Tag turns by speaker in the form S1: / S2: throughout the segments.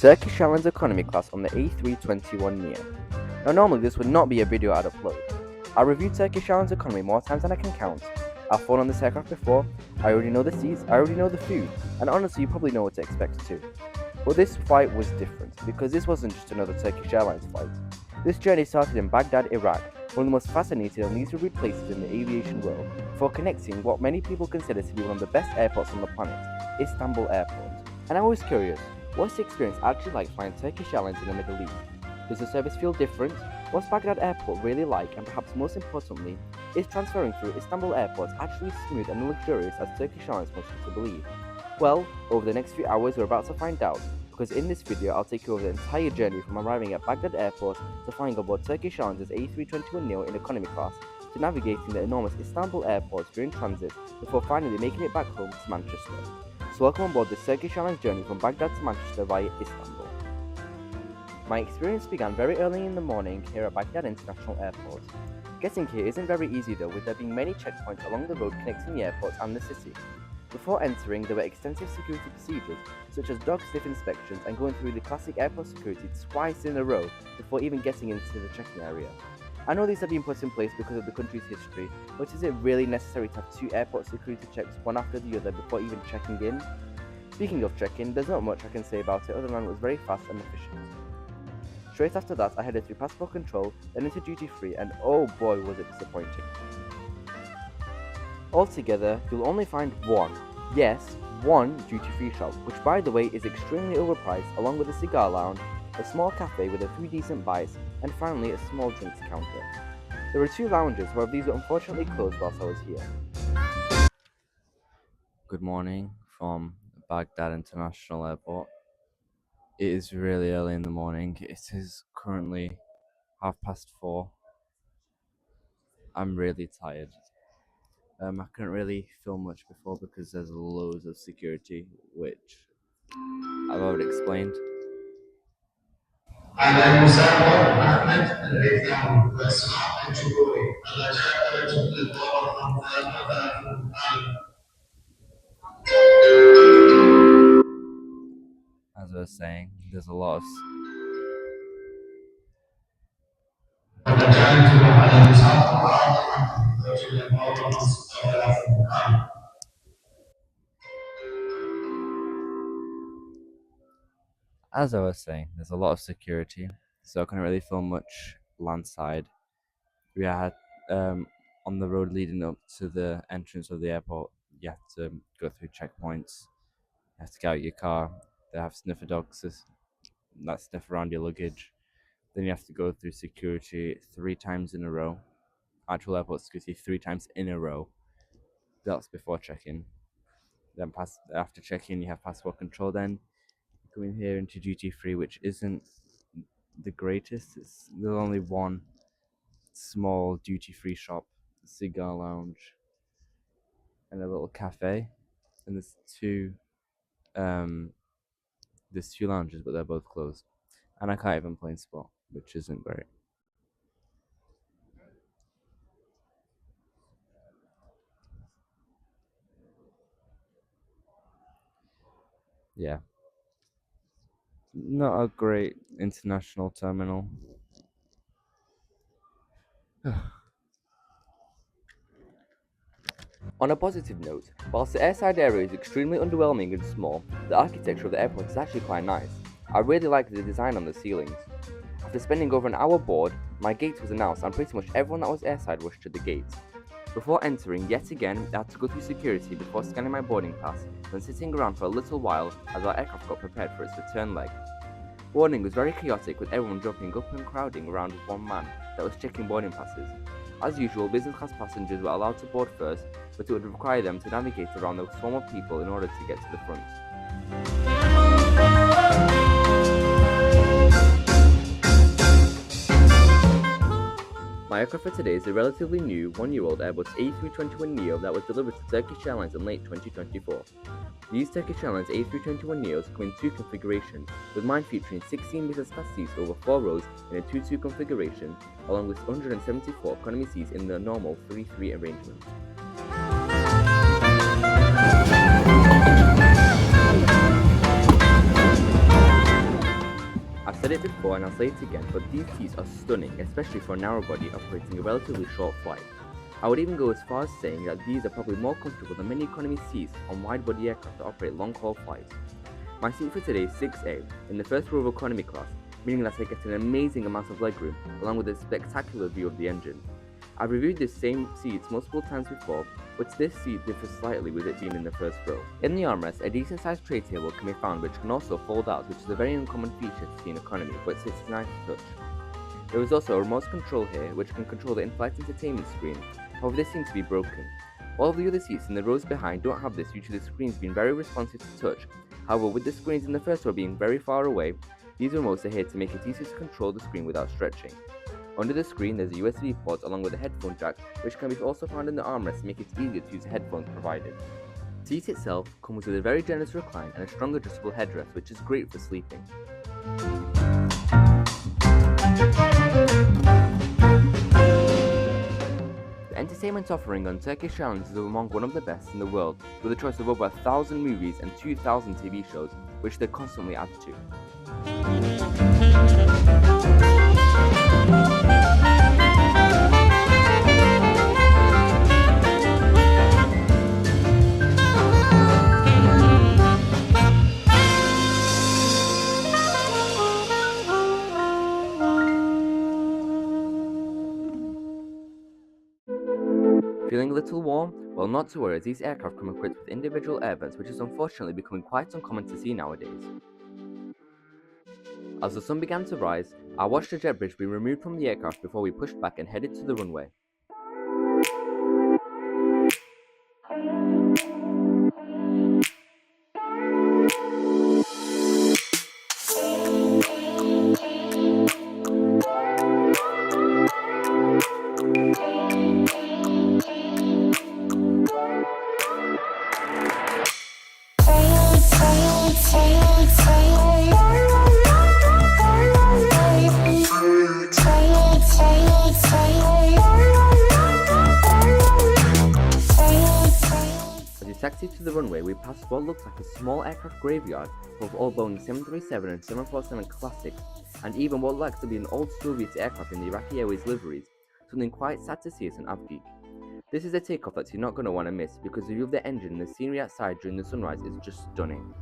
S1: Turkish Airlines economy class on the A321neo. Now normally this would not be a video I'd upload. I reviewed Turkish Airlines economy more times than I can count. I've flown on this aircraft before, I already know the seats, I already know the food, and honestly you probably know what to expect too. But this flight was different, because this wasn't just another Turkish Airlines flight. This journey started in Baghdad, Iraq, one of the most fascinating and least reviewed places in the aviation world, before connecting what many people consider to be one of the best airports on the planet, Istanbul Airport. And I was curious, what's the experience actually like flying Turkish Airlines in the Middle East? Does the service feel different? What's Baghdad Airport really like? And perhaps most importantly, is transferring through Istanbul Airport actually smooth and luxurious as Turkish Airlines wants you to believe? Well, over the next few hours we're about to find out, because in this video I'll take you over the entire journey from arriving at Baghdad Airport to flying aboard Turkish Airlines' A321neo in economy class to navigating the enormous Istanbul Airport during transit before finally making it back home to Manchester. So welcome on board this Turkish Airlines journey from Baghdad to Manchester via Istanbul. My experience began very early in the morning here at Baghdad International Airport. Getting here isn't very easy though, with there being many checkpoints along the road connecting the airport and the city. Before entering, there were extensive security procedures, such as dog sniff inspections and going through the classic airport security twice in a row before even getting into the check-in area. I know these have been put in place because of the country's history, but is it really necessary to have two airport security checks one after the other before even checking in? Speaking of check-in, there's not much I can say about it other than it was very fast and efficient. Straight after that, I headed through passport control, then into duty-free, and oh boy was it disappointing. Altogether, you'll only find one duty-free shop, which by the way is extremely overpriced, along with a cigar lounge, a small cafe with a few decent bites, and finally a small drinks counter. There were two lounges, however these were unfortunately closed whilst I was here. Good morning from Baghdad International Airport. It is really early in the morning. It is currently 4:30. I'm really tired. I couldn't really film much before because there's loads of security, which I've already explained. As I was saying, there's a lot of security, so I couldn't really film much landside. We had on the road leading up to the entrance of the airport, you have to go through checkpoints. You have to get out your car. They have sniffer dogs that sniff around your luggage. Then you have to go through security 3 times in a row. Actual airport security 3 times in a row. That's before check-in. Then after check-in, you have passport control. Then go in here into duty-free, which isn't the greatest. There's only one small duty-free shop, a cigar lounge, and a little cafe. And there's two lounges, but they're both closed. And I can't even play in spot, which isn't great. Yeah. Not a great international terminal. On a positive note, whilst the airside area is extremely underwhelming and small, the architecture of the airport is actually quite nice. I really like the design on the ceilings. After spending over an hour board, my gate was announced and pretty much everyone that was airside rushed to the gate. Before entering, yet again, I had to go through security before scanning my boarding pass, then sitting around for a little while as our aircraft got prepared for its return leg. Boarding was very chaotic, with everyone jumping up and crowding around one man that was checking boarding passes. As usual, business class passengers were allowed to board first, but it would require them to navigate around the swarm of people in order to get to the front. My aircraft for today is a relatively new, 1-year-old Airbus A321neo that was delivered to Turkish Airlines in late 2024. These Turkish Airlines A321neos come in 2 configurations, with mine featuring 16 business class seats over 4 rows in a 2-2 configuration, along with 174 economy seats in the normal 3-3 arrangement. Said it before and I'll say it again, but these seats are stunning, especially for a narrow body operating a relatively short flight. I would even go as far as saying that these are probably more comfortable than many economy seats on wide-body aircraft that operate long-haul flights. My seat for today is 6A, in the first row of economy class, meaning that I get an amazing amount of legroom, along with a spectacular view of the engine. I've reviewed this same seat multiple times before, but this seat differs slightly with it being in the first row. In the armrest, a decent sized tray table can be found which can also fold out, which is a very uncommon feature to see in economy, but it's nice to touch. There is also a remote control here which can control the in-flight entertainment screen, however this seems to be broken. All of the other seats in the rows behind don't have this due to the screens being very responsive to touch. However, with the screens in the first row being very far away, these remotes are here to make it easier to control the screen without stretching. Under the screen there's a USB port along with a headphone jack which can be also found in the armrest to make it easier to use the headphones provided. The seat itself comes with a very generous recline and a strong adjustable headrest which is great for sleeping. The entertainment offering on Turkish Airlines is among one of the best in the world, with a choice of over 1,000 movies and 2,000 TV shows, which they constantly add to. Feeling a little warm? Well, not to worry, as these aircraft come equipped with individual air vents, which is unfortunately becoming quite uncommon to see nowadays. As the sun began to rise, I watched the jet bridge be removed from the aircraft before we pushed back and headed to the runway. Taxied to the runway, we passed what looks like a small aircraft graveyard of all Boeing 737 and 747 classics, and even what looks to be an old Soviet aircraft in the Iraqi Airways liveries, something quite sad to see as an Afghan. This is a takeoff that you're not going to want to miss because the view of the engine and the scenery outside during the sunrise is just stunning.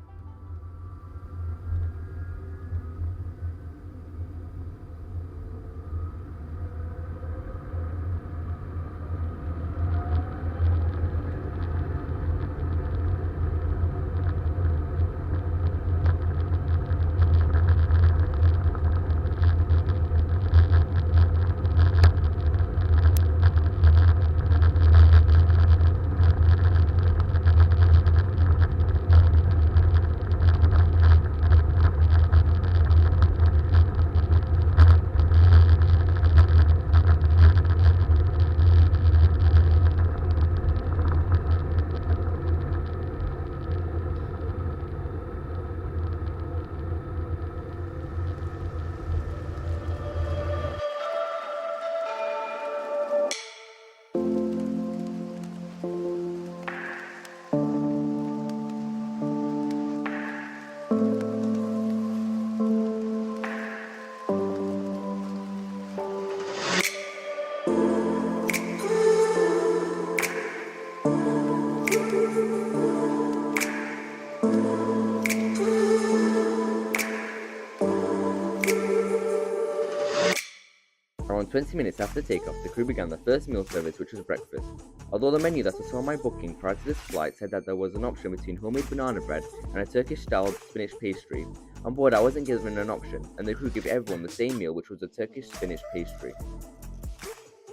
S1: Around 20 minutes after takeoff, the crew began the first meal service, which was breakfast. Although the menu that I saw on my booking prior to this flight said that there was an option between homemade banana bread and a Turkish-style spinach pastry, on board I wasn't given an option, and the crew gave everyone the same meal, which was a Turkish spinach pastry.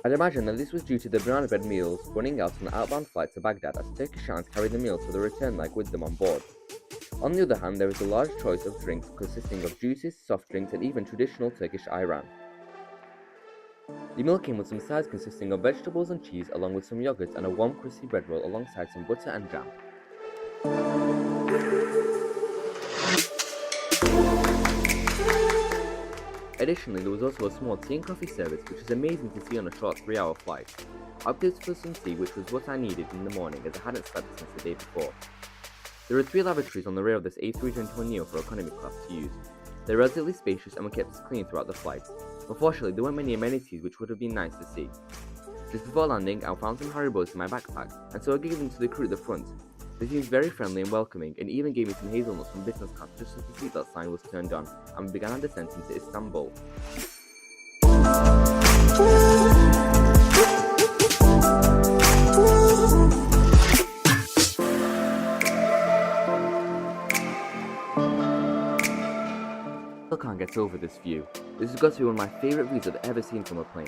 S1: I'd imagine that this was due to the banana bread meals running out on the outbound flight to Baghdad, as Turkish Airlines carried the meals for the return leg with them on board. On the other hand, there is a large choice of drinks consisting of juices, soft drinks, and even traditional Turkish ayran. The meal came with some sides consisting of vegetables and cheese, along with some yogurt and a warm crispy bread roll alongside some butter and jam. Additionally, there was also a small tea and coffee service, which is amazing to see on a short 3-hour flight. I opted for some tea, which was what I needed in the morning as I hadn't slept since the day before. There are 3 lavatories on the rear of this A321neo for economy class to use. They're relatively spacious and were kept clean throughout the flight. Unfortunately, there weren't many amenities which would have been nice to see. Just before landing, I found some Haribos in my backpack, and so I gave them to the crew at the front. They seemed very friendly and welcoming, and even gave me some hazelnuts from business class just as the seatbelt sign was turned on, and we began our descent into Istanbul. I can't get over this view. This has got to be one of my favourite views I've ever seen from a plane.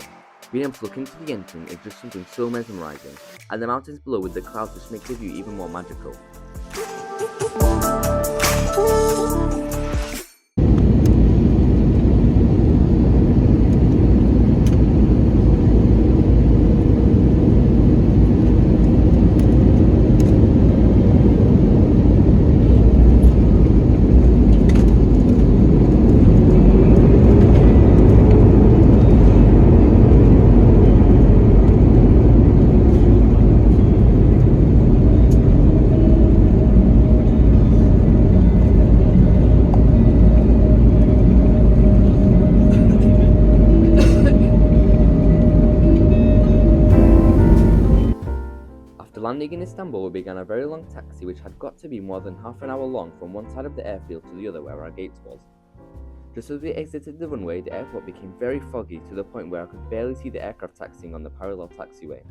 S1: Being able to look into the engine is just something so mesmerising, and the mountains below with the clouds just make the view even more magical. Landing in Istanbul, we began a very long taxi which had got to be more than half an hour long from one side of the airfield to the other where our gate was. Just as we exited the runway, the airport became very foggy to the point where I could barely see the aircraft taxiing on the parallel taxiway.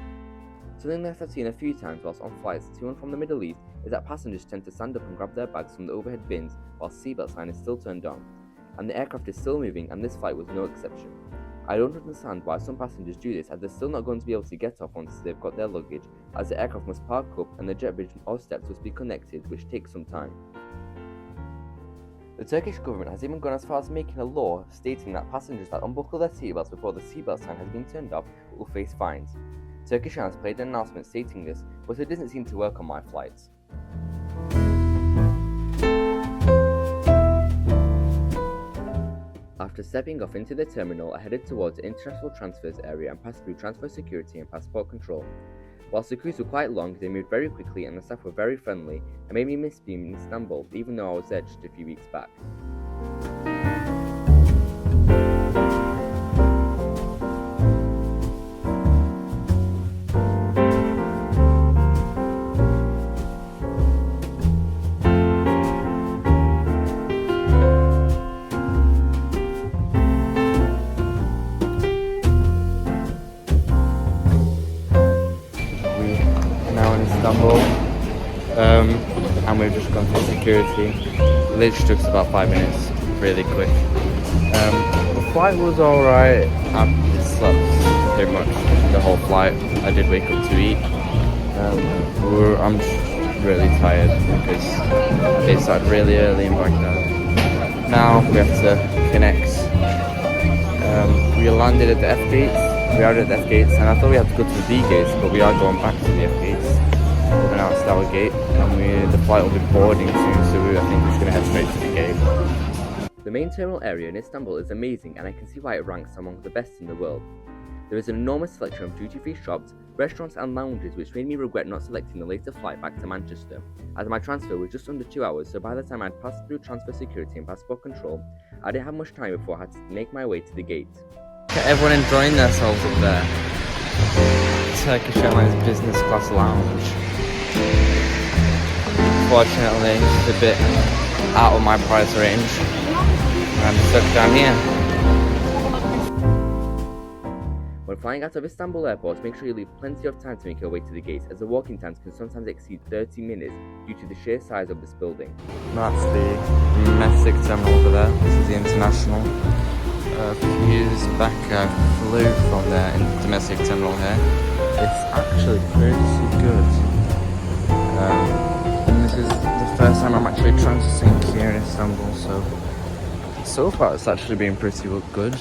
S1: Something that I've seen a few times whilst on flights to and from the Middle East is that passengers tend to stand up and grab their bags from the overhead bins while seatbelt sign is still turned on, and the aircraft is still moving, and this flight was no exception. I don't understand why some passengers do this, as they're still not going to be able to get off once they've got their luggage, as the aircraft must park up and the jet bridge or steps must be connected, which takes some time. The Turkish government has even gone as far as making a law stating that passengers that unbuckle their seatbelts before the seatbelt sign has been turned off will face fines. Turkish Airlines played an announcement stating this, but it doesn't seem to work on my flights. After stepping off into the terminal, I headed towards the international transfers area and passed through transfer security and passport control. Whilst the queues were quite long, they moved very quickly and the staff were very friendly and made me miss being in Istanbul, even though I was there just a few weeks back. Istanbul, and we've just gone through security. It literally took us about 5 minutes, really quick. The flight was alright. I slept pretty much the whole flight. I did wake up to eat. I'm just really tired because it started really early in Baghdad. Now we have to connect. We landed at the F gates. We are at the F gates, and I thought we had to go to the B gates, but we are going back to the F gates. We've announced our gate, and the flight will be boarding soon, so I think we're just going to head straight to the gate. The main terminal area in Istanbul is amazing, and I can see why it ranks among the best in the world. There is an enormous selection of duty-free shops, restaurants and lounges, which made me regret not selecting the later flight back to Manchester, as my transfer was just under 2 hours, so by the time I'd passed through transfer security and passport control, I didn't have much time before I had to make my way to the gate. Everyone enjoying themselves up there. Turkish Airlines business class lounge. Unfortunately, it's a bit out of my price range. I'm stuck down here. When flying out of Istanbul airport, make sure you leave plenty of time to make your way to the gates, as the walking times can sometimes exceed 30 minutes due to the sheer size of this building. That's the domestic terminal over there. This is the international. A few years back I flew from the domestic terminal here. It's actually pretty good. And this is the first time I'm actually transiting here in Istanbul, so far it's actually been pretty good.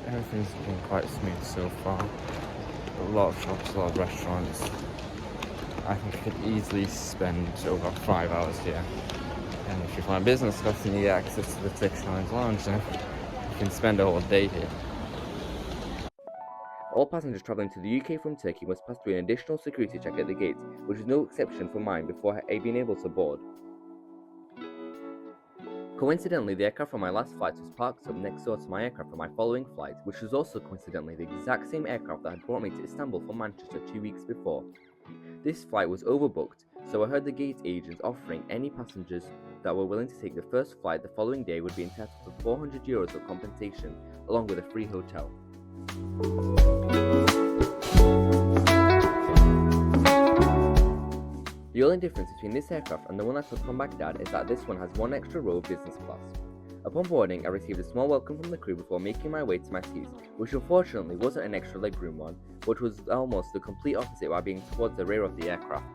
S1: Everything's been quite smooth so far. A lot of shops, a lot of restaurants. I think I could easily spend over 5 hours here. And if you find business class and you get access to the Turkish Airlines lounge, then you can spend a whole day here. All passengers travelling to the UK from Turkey must pass through an additional security check at the gate, which is no exception for mine before being able to board. Coincidentally, the aircraft from my last flight was parked up next door to my aircraft for my following flight, which was also coincidentally the exact same aircraft that had brought me to Istanbul from Manchester 2 weeks before. This flight was overbooked, so I heard the gate agents offering any passengers that were willing to take the first flight the following day would be entitled to €400 of compensation, along with a free hotel. The only difference between this aircraft and the one I took from Baghdad is that this one has one extra row of business class. Upon boarding, I received a small welcome from the crew before making my way to my seats, which unfortunately wasn't an extra legroom one, but was almost the complete opposite by being towards the rear of the aircraft.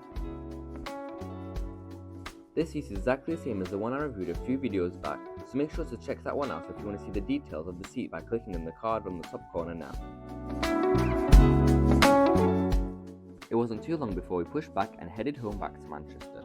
S1: This seat is exactly the same as the one I reviewed a few videos back, so make sure to check that one out if you want to see the details of the seat by clicking on the card on the top corner now. It wasn't too long before we pushed back and headed home back to Manchester.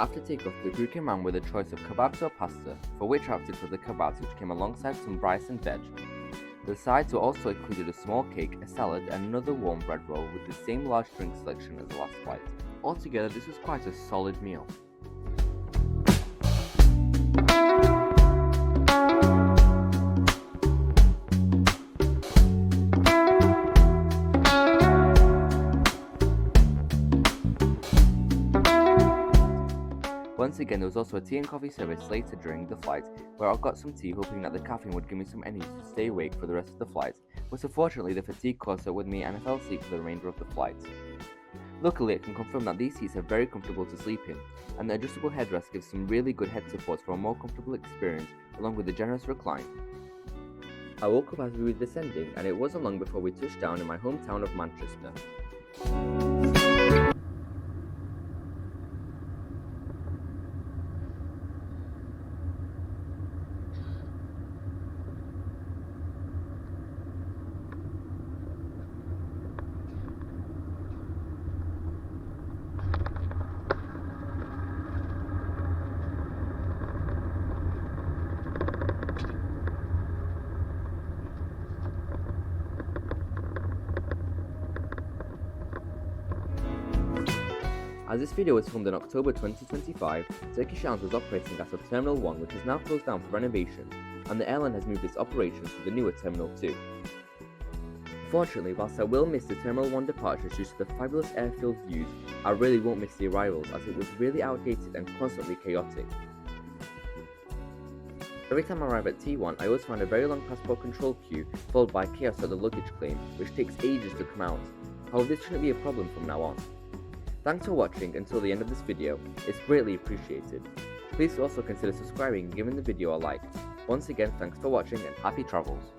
S1: After takeoff, the crew came around with a choice of kebabs or pasta, for which I opted for the kebabs, which came alongside some rice and veg. The sides were also included a small cake, a salad, and another warm bread roll with the same large drink selection as the last flight. Altogether, this was quite a solid meal. Once again, there was also a tea and coffee service later during the flight, where I got some tea hoping that the caffeine would give me some energy to stay awake for the rest of the flight, but unfortunately the fatigue caught up with me and I fell asleep for the remainder of the flight. Luckily, I can confirm that these seats are very comfortable to sleep in, and the adjustable headrest gives some really good head support for a more comfortable experience, along with a generous recline. I woke up as we were descending, and it wasn't long before we touched down in my hometown of Manchester. As this video was filmed in October 2025, Turkish Airlines was operating out of Terminal 1, which is now closed down for renovation, and the airline has moved its operations to the newer Terminal 2. Fortunately, whilst I will miss the Terminal 1 departures due to the fabulous airfield views, I really won't miss the arrivals, as it was really outdated and constantly chaotic. Every time I arrive at T1, I always find a very long passport control queue, followed by chaos at the luggage claim, which takes ages to come out. However, this shouldn't be a problem from now on. Thanks for watching until the end of this video, it's greatly appreciated. Please also consider subscribing and giving the video a like. Once again, thanks for watching and happy travels.